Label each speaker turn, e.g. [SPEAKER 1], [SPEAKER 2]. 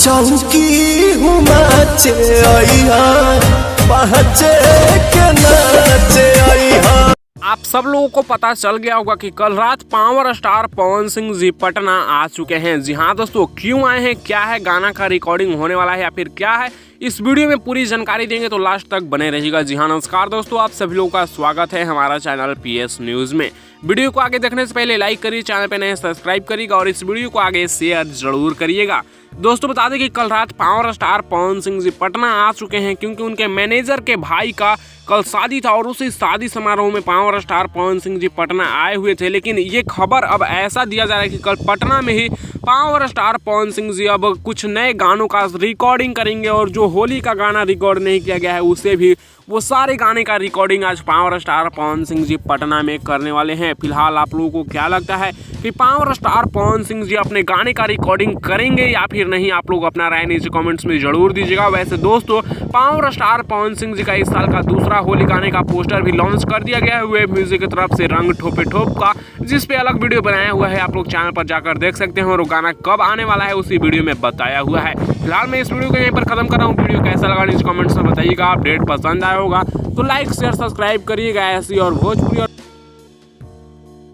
[SPEAKER 1] चौकी हूँ नाचे आइहा पहचे के नाचे आइहा।
[SPEAKER 2] आप सब लोगों को पता चल गया होगा कि कल रात पावर स्टार पवन सिंह जी पटना आ चुके हैं। जी हाँ दोस्तों, क्यों आए हैं, क्या है, गाना का रिकॉर्डिंग होने वाला है या फिर क्या है, इस वीडियो में पूरी जानकारी देंगे, तो लास्ट तक बने रहिएगा। जी हाँ नमस्कार दोस्तों, आप सभी लोगों का स्वागत है हमारा चैनल PS न्यूज में। वीडियो को आगे देखने से पहले लाइक करिए, चैनल पे नए सब्सक्राइब करिएगा और इस वीडियो को आगे शेयर जरूर करिएगा। दोस्तों बता दें कि कल रात पावर स्टार पवन सिंह जी पटना आ चुके हैं क्योंकि उनके मैनेजर के भाई का कल शादी था और उसी शादी समारोह में पावर स्टार पवन सिंह जी पटना आए हुए थे। लेकिन ये खबर अब ऐसा दिया जा रहा है कि कल पटना में ही पावर स्टार पवन सिंह जी अब कुछ नए गानों का रिकॉर्डिंग करेंगे और जो होली का गाना रिकॉर्ड नहीं किया गया है उसे भी, वो सारे गाने का रिकॉर्डिंग आज पावर स्टार पवन सिंह जी पटना में करने वाले हैं। फिलहाल आप लोगों को क्या लगता है कि पावर स्टार पवन सिंह जी अपने गाने का रिकॉर्डिंग करेंगे या फिर नहीं? आप लोग अपना राय नीचे कमेंट्स में जरूर दीजिएगा। वैसे दोस्तों, पावर स्टार पवन सिंह जी का इस साल का दूसरा होली गाने का पोस्टर भी लॉन्च कर दिया गया है वेब म्यूजिक की तरफ से, रंग ठोपे ठोप का, जिस पे अलग वीडियो बनाया हुआ है। आप लोग चैनल पर जाकर देख सकते हैं और वो गाना कब आने वाला है उसी वीडियो में बताया हुआ है। फिलहाल मैं इस वीडियो को यहीं पर खत्म कर रहा हूँ। वीडियो कैसा लगा नीचे कमेंट्स में बताइएगा। अपडेट पसंद आया होगा तो लाइक शेयर सब्सक्राइब करिएगा। ऐसी और भोजपुरी